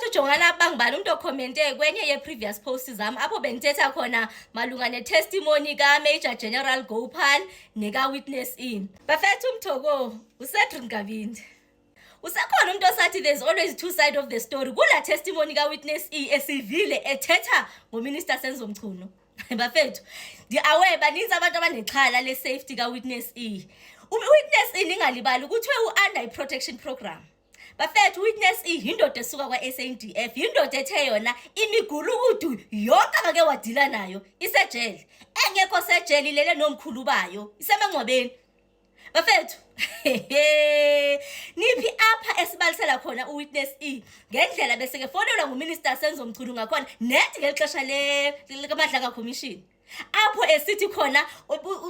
ujongana bangibani umuntu okhomente kwenye ye-previous posts zami apho bengithetha khona malunga ne-testimony ka-Major General Gopal neka-Witness E. Bafethu Mthoko, uCedric Nkabinde. Usekhona umuntu osathi there's always two sides of the story. Kula testimony ka-Witness E esivile ethetha ngoMinister Senzo Mchunu. Bafethu, ndi-aware baninzi abantu abanexhala le-safety ka-Witness E. Witness E ningalibali kuthiwe u-under i-protection program. Bafethu Witness E yindoda esuka kwa-SANDF, yindoda ethe yona imigulukudu yonke akake wadila nayo isejele, engekho sejele ilele nomkhulu bayo isemangcwabeni. Bafethu niphi apha esibalisela khona uWitness E ngendlela bese ke fonelwa nguMinister Senzo Mchunu ngakhona nethi ngelixesha lekaMadlaka Commission apho esithi khona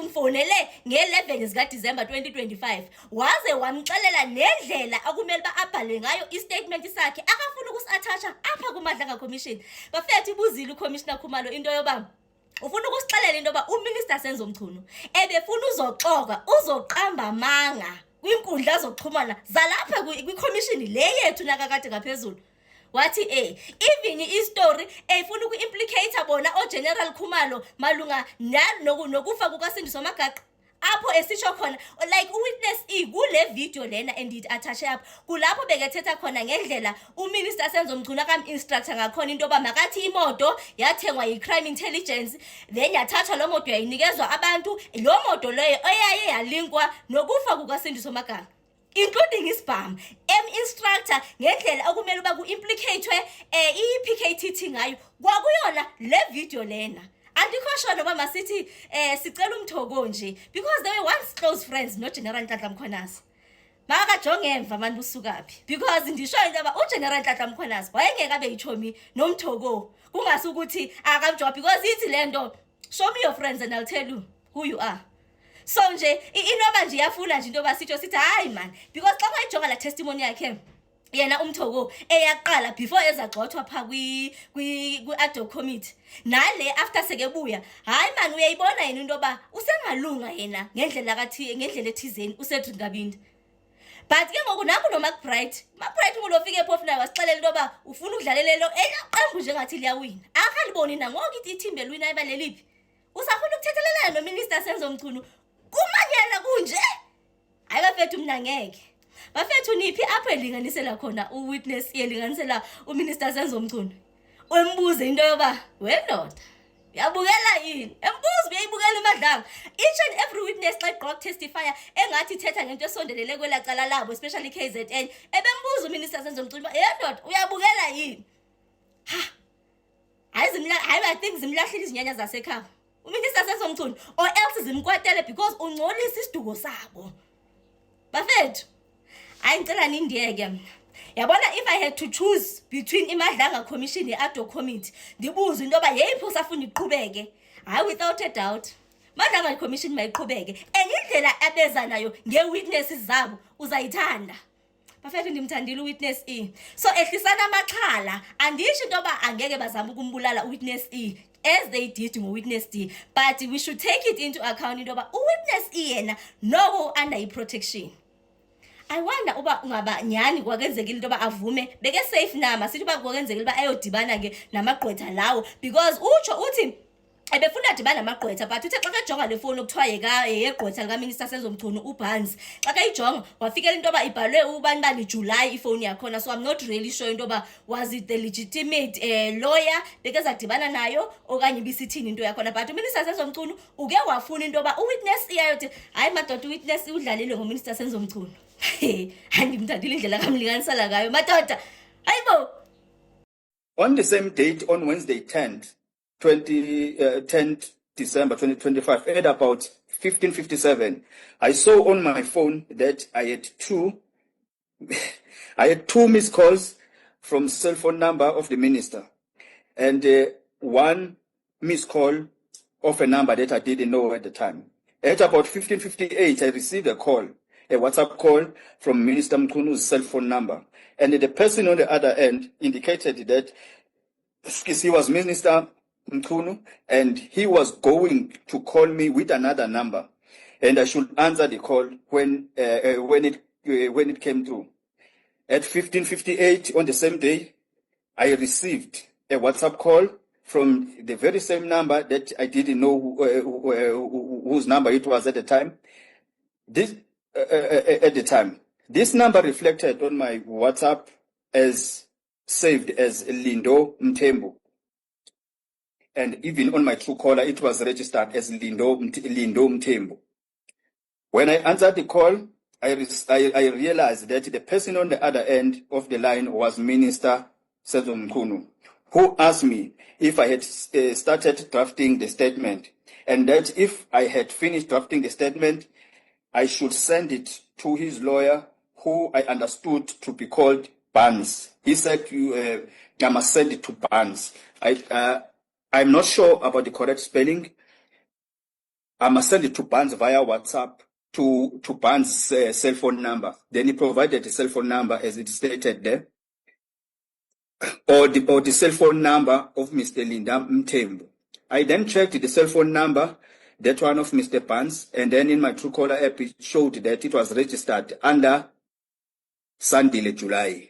umfonele nge-11 zika December 2025 waze wamxelela nendlela akumele abhale ngayo istatement sakhe akafuna ukusi-attasha apha kuMadlaka Commission. Bafethu ibuzile uCommissioner Khumalo into yoba ufuna ukusixelela into yoba uMinister Senzo Mchunu ebefuna uzoxoka uzoqamba amanga kwinkundla zokuxhumana zalapha kwi-commission le yethu nakakade ngaphezulu. Wathi even i-story efuna uku-implicate bona o-General Khumalo malunga nokufa kukaSindiso Magaqa apho esisho khona like uWitness E kule video lena endiyi-attashe apho kulapho bekethetha khona ngendlela uMinister Senzo Mchunu akam-instructor ngakhona into yoba makathi imoto yathengwa yi-crime intelligence then yathathwa lo moto yayinikezwa abantu lo moto leyo eyaye yalinkwa nokufa kukaSindiso Magaqa including isibhamu instructor ngendlela okumele uba ku-implicatwe i-PKTT ngayo kwakuyona le video lena. Andikho sure noba masithi sicela uMthoko nje because they were once close friends noGeneral Nhlanhla Mkhwanazi. Makajonge emva abantu usukaphi because ndisho into yoba uGeneral Nhlanhla Mkhwanazi wayengeke abe yichomi noMthoko kungasi ukuthi akamjoba because ithi lento show me your friends and I'll tell you who you are. So nje inoba nje yafuna nje into yoba sitho sithi hayi man because xa kwayijonga la testimony yakhe yena uMthoko eyaqala before ezagxothwa pha kwi-ad hoc committee nale after sekebuya hayi man uyayibona yena into yoba usengalunga yena ngendlela ethizeni uCedric Nkabinde. But ke ngoku naku noMcBride ngulofike phofu naye wasixelela into yoba ufuna ukudlalelelo eqembu njengathi liyawina akaliboni nangoku ithi ithimbe lwina ebaleliphi usafuna ukuthethelelana noMinister Senzo Mchunu kumanyela kunje. Hayi bafethu mina ngeke. Bafethu niphi apho elinganisela khona uWitness elinganisela uMinister Senzo Mchunu wembuze into yoba wendoda uyabukela yini embuzo uyayibukela iMadlaka each and every witness xa iqoqa testifier engathi ithetha ngento esondelele kwelacala labo especially KZN ebembuza uMinister Senzo Mchunu yendoda uyabukela yini hayi I think zimlahlile izinyanya zasekhaya uMinister Senzo Mchunu or else zimkwatele because ungcolisa isiduko sabo. Bafethu hayi ngicela nindiyeke mna yabona if I had to choose between iMadlaka Commission ne-ad hoc committee ndibuze into yoba yeyiphi usafuna iqhubeke hayi without a doubt Madlaka Commission mayiqhubeke indlela abeza nayo nge-witnesses zabo uzayithanda. Bafethu ndimthandile uWitness E so ehlisana amaxhala andisho into yoba angeke bazama ukumbulala uWitness E as they did ngoWitness D but we should take it into account into yoba uWitness E yena no under i-protection. I wonder uba ungaba nyani kwakenzekile into yoba avume beke safe nama sithi uba kwakenzekile uba ayodibana ke namagqwetha lawo because uthi ebefuna adibana namagqwetha but uthe xa kejonga le phone okuthiwa yegqwetha likaMinister Senzo Mchunu uBhanzi xa keyijonga wafikela into yoba ibhalwe ubani July ifone yakhona so I'm not really sure into yoba was it the legitimate lawyer bekezadibana nayo okanye bisithini into yakhona but uMinister Senzo Mchunu uke wafuna into yoba uWitness iyayothi hayi madoda uWitness udlalile ngoMinister Senzo Mchunu. Andimthandile indlela kamlinganisela ngayo madoda hayibo. On the same date on Wednesday 10th December 2025 at about 15:57 I saw on my phone that I had two missed calls from cell phone number of the minister and one missed call of a number that I didn't know at the time. At about 15:58 I received a WhatsApp call from Minister Mchunu's cell phone number and the person on the other end indicated that he was Minister Mchunu and he was going to call me with another number and I should answer the call when it came through. At 15:58 on the same day I received a WhatsApp call from the very same number that I didn't know whose number it was at the time. This number reflected on my WhatsApp as saved as Lindo Mtembu. And even on my Truecaller, it was registered as Lindo Mtembu. When I answered the call, I realized that the person on the other end of the line was Minister Senzo Mchunu, who asked me if I had started drafting the statement, and that if I had finished drafting the statement, I should send it to his lawyer, who I understood to be called Barnes. He said, I must send it to Barnes. I'm not sure about the correct spelling. I must send it to Barnes via WhatsApp to Barnes' cell phone number. Then he provided the cell phone number as it stated there, or the cell phone number of Mr. Linda Mtembu. I then checked the cell phone number, that one of Mr. Barnes, and then in my Truecaller app it showed that it was registered under Sandile July.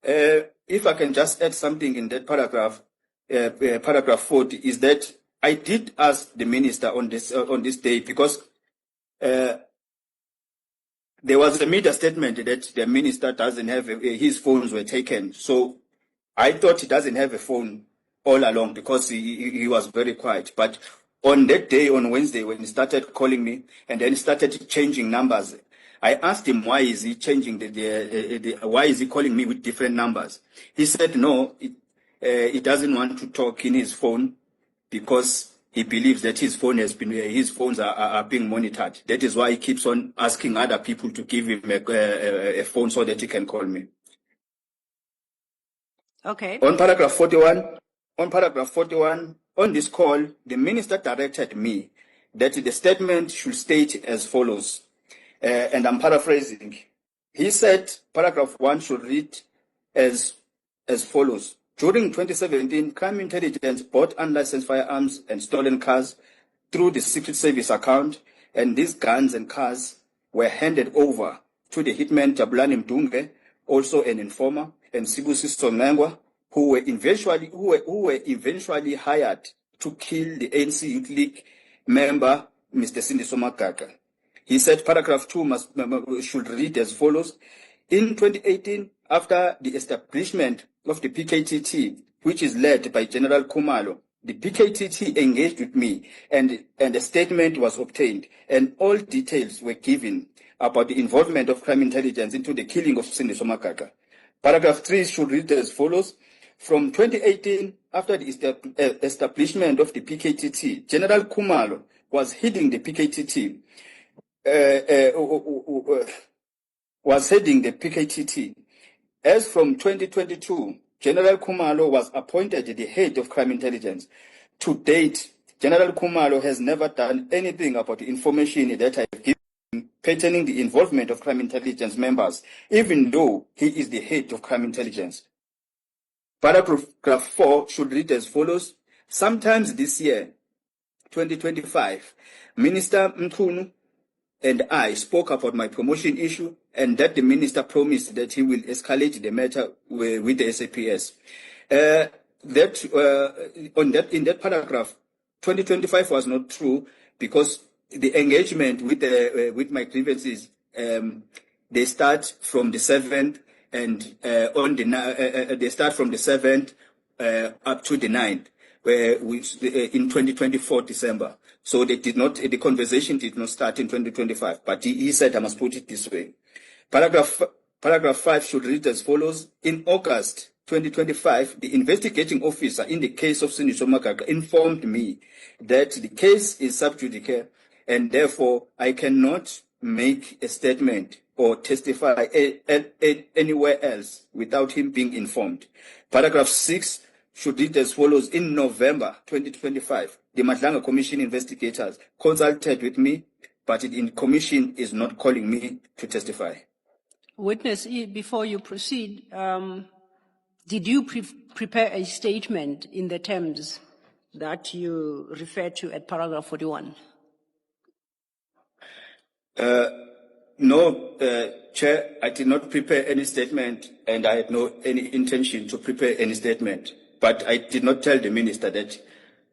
If I can just add something in that paragraph, paragraph 40, is that I did ask the minister on this day, because there was a media statement that the minister doesn't have his phones were taken. So I thought he doesn't have a phone all along, because he was very quiet. But on that day, on Wednesday, when he started calling me and then started changing numbers, I asked him, why is he changing why is he calling me with different numbers? He said, no, he doesn't want to talk in his phone because he believes that his phones are being monitored. That is why he keeps on asking other people to give him a phone so that he can call me. Okay. On paragraph 41, on this call, the minister directed me that the statement should state as follows, and I'm paraphrasing. He said paragraph 1 should read as follows. During 2017, Crime Intelligence bought unlicensed firearms and stolen cars through the Secret Service account, and these guns and cars were handed over to the hitman Jabulani Mdunge, also an informer, and Sibusiso Mengwa, who were eventually hired to kill the ANC Youth League member, Mr. Sindiso Magaga. He said paragraph 2 should read as follows. In 2018, after the establishment of the PKTT, which is led by General Khumalo, the PKTT engaged with me and a statement was obtained, and all details were given about the involvement of Crime Intelligence into the killing of Sindiso Magaga. Paragraph 3 should read as follows. From 2018, after the establishment of the PKTT, General Khumalo was heading the PKTT. As from 2022, General Khumalo was appointed the head of Crime Intelligence. To date, General Khumalo has never done anything about the information that I have given pertaining the involvement of Crime Intelligence members, even though he is the head of Crime Intelligence. Paragraph 4 should read as follows. Sometimes this year, 2025, Minister Mchunu and I spoke about my promotion issue, and that the minister promised that he will escalate the matter with the SAPS. In that paragraph, 2025 was not true, because the engagement with my grievances, they start from the 7th, and they start from the 7th up to the 9th, in 2024 December. So the conversation did not start in 2025, but he said, I must put it this way. Paragraph 5 should read as follows. In August 2025, the investigating officer in the case of Sindiso Magaga informed me that the case is sub judice, and therefore I cannot make a statement or testify anywhere else without him being informed. Paragraph 6 should read as follows. In November 2025, the Madlanga Commission investigators consulted with me, but the commission is not calling me to testify. Witness, before you proceed, did you prepare a statement in the terms that you refer to at paragraph 41? No, Chair, I did not prepare any statement, and I had no any intention to prepare any statement. But I did not tell the minister that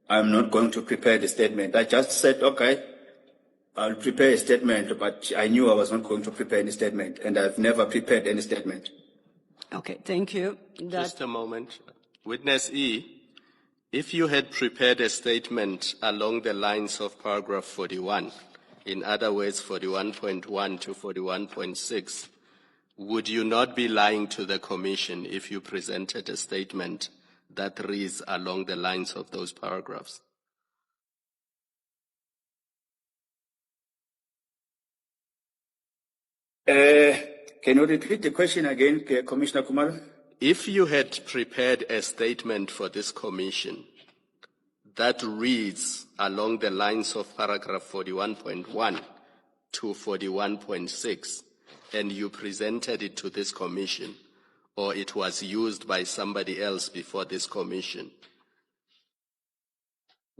I'm not going to prepare the statement. I just said, okay, I'll prepare a statement, but I knew I was not going to prepare any statement, and I've never prepared any statement. Okay, thank you. Just a moment. Witness E, if you had prepared a statement along the lines of paragraph 41, in other words, 41.1 to 41.6, would you not be lying to the Commission if you presented a statement that reads along the lines of those paragraphs? Can you repeat the question again, Commissioner Kumar? If you had prepared a statement for this Commission that reads along the lines of paragraph 41.1 to 41.6, and you presented it to this Commission, or it was used by somebody else before this Commission,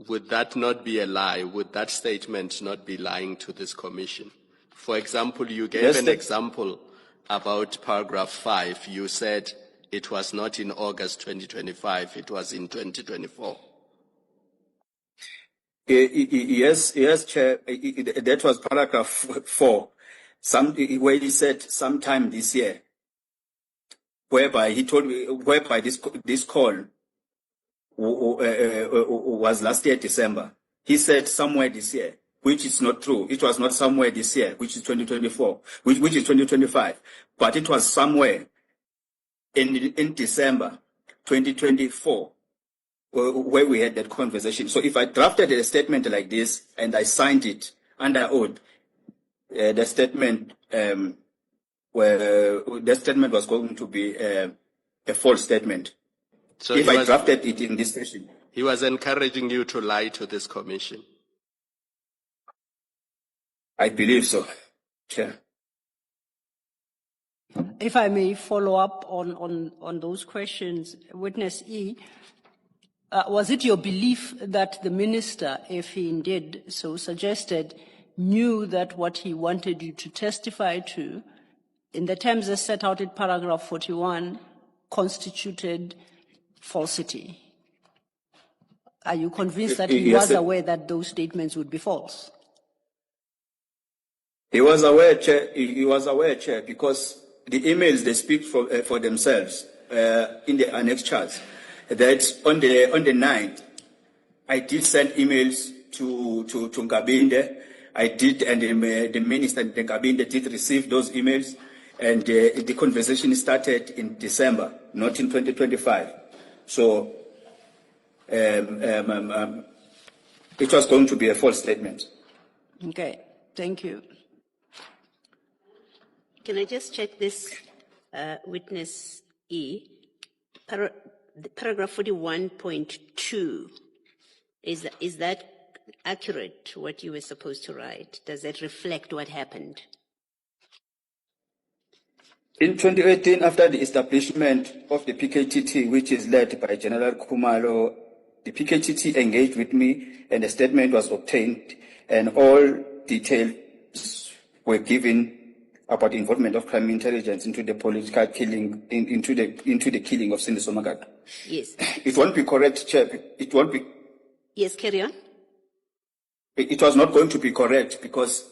would that not be a lie? Would that statement not be lying to this Commission? For example, you gave an example about paragraph 5. You said it was not in August 2025, it was in 2024. Yes, Chair. That was paragraph 4, where he said sometime this year, whereby he told me, whereby this call was last year, December. He said somewhere this year, which is not true. It was not somewhere this year, which is 2024, which is 2025, but it was somewhere in December 2024. Where we had that conversation. So if I drafted a statement like this and I signed it under oath, the statement was going to be a false statement. So if I drafted it in this session. He was encouraging you to lie to this Commission. I believe so, Chair. If I may follow up on those questions, Witness E, was it your belief that the minister, if he indeed so suggested, knew that what he wanted you to testify to, in the terms as set out in paragraph 41, constituted falsity? Are you convinced that he was aware that those statements would be false? He was aware, Chair. He was aware, Chair, because the emails, they speak for themselves in the annex charts. That on the 9th, I did send emails to Nkabinde. I did, and the minister and Nkabinde did receive those emails, and the conversation started in December, not in 2025. So it was going to be a false statement. Okay, thank you. Can I just check this, Witness E? Paragraph 41.2, is that accurate, what you were supposed to write? Does that reflect what happened? In 2018, after the establishment of the PKTT, which is led by General Khumalo, the PKTT engaged with me and a statement was obtained and all details were given about the involvement of crime intelligence into the political killing, into the killing of Sindiso Magaga. Yes. It won't be correct, Chair. It won't be. Yes, carry on. It was not going to be correct because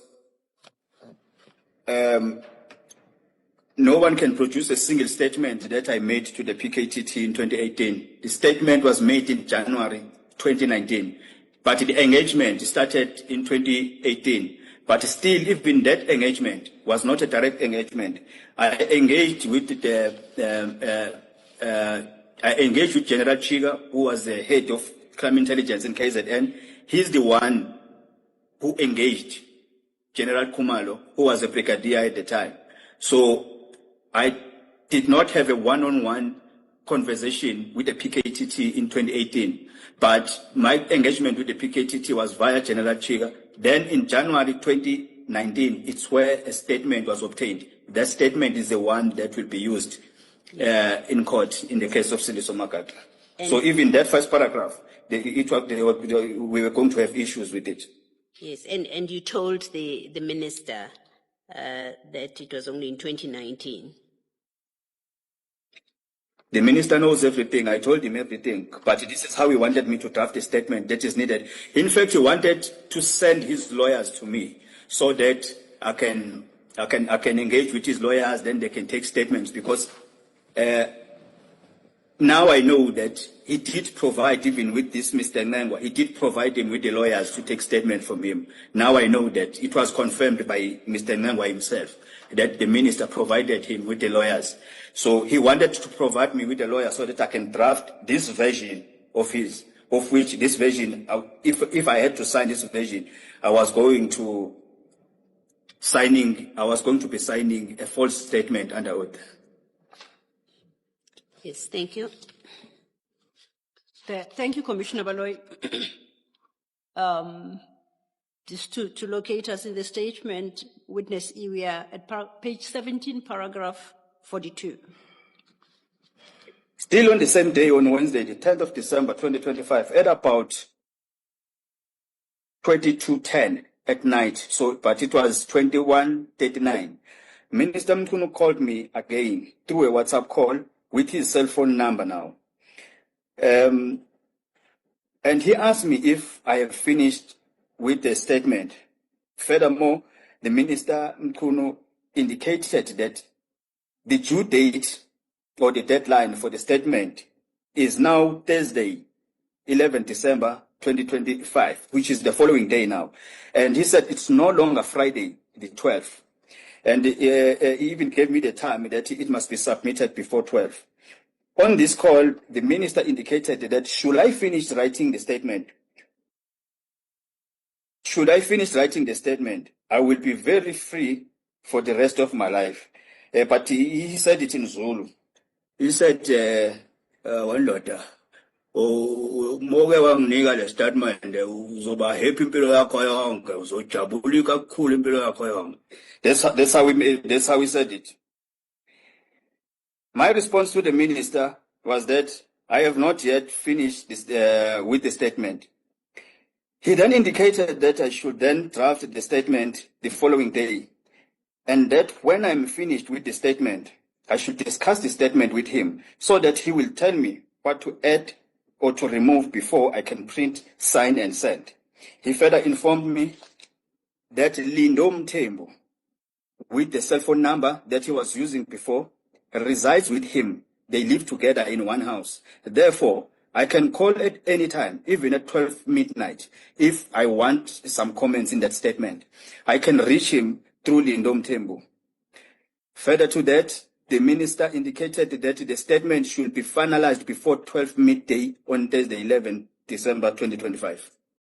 no one can produce a single statement that I made to the PKTT in 2018. The statement was made in January 2019, but the engagement started in 2018. But still, even that engagement was not a direct engagement. I engaged with General Chiga, who was the head of crime intelligence in KZN. He's the one who engaged General Khumalo, who was a brigadier at the time. So I did not have a one-on-one conversation with the PKTT in 2018, but my engagement with the PKTT was via General Chiga. Then in January 2019, it's where a statement was obtained. That statement is the one that will be used in court in the case of Sindiso Magaga. So even that first paragraph, we were going to have issues with it. Yes, and you told the minister that it was only in 2019. The minister knows everything. I told him everything. But this is how he wanted me to draft a statement that is needed. In fact, he wanted to send his lawyers to me so that I can engage with his lawyers, then they can take statements, because now I know that he did provide, even with this Mr. Ngangwa, he did provide him with the lawyers to take statement from him. Now I know that it was confirmed by Mr. Ngangwa himself that the minister provided him with the lawyers. So he wanted to provide me with the lawyer so that I can draft this version of his, of which this version, if I had to sign this version, I was going to be signing a false statement under oath. Yes, thank you. Thank you, Commissioner Baloyi. Just to locate us in the statement, witness E, we are at page 17, paragraph 42. Still on the same day, on Wednesday, the 10th of December, 2025, at about 22:10 at night, but it was 21:39, Minister Mchunu called me again through a WhatsApp call with his cell phone number now. And he asked me if I have finished with the statement. Furthermore, the Minister Mchunu indicated that the due date or the deadline for the statement is now Thursday, 11 December 2025, which is the following day now. And he said it's no longer Friday, the 12th. And he even gave me the time that it must be submitted before 12. On this call, the minister indicated that should I finish writing the statement, I will be very free for the rest of my life. But he said it in Zulu. He said, one daughter, moke wanginika le statement uzoba happy impilo yakho yonke, uzojabula kakhulu impilo yakho yonke. That's how he said it. My response to the minister was that I have not yet finished this, with the statement. He then indicated that I should then draft the statement the following day, and that when I'm finished with the statement, I should discuss the statement with him so that he will tell me what to add or to remove before I can print, sign, and send. He further informed me that Lindo Mthembu, with the cell phone number that he was using before, resides with him. They live together in one house. Therefore, I can call at any time, even at 12 midnight, if I want some comments in that statement. I can reach him through Lindo Mthembu. Further to that, the minister indicated that the statement should be finalized before 12 midday on Thursday, 11 December 2025.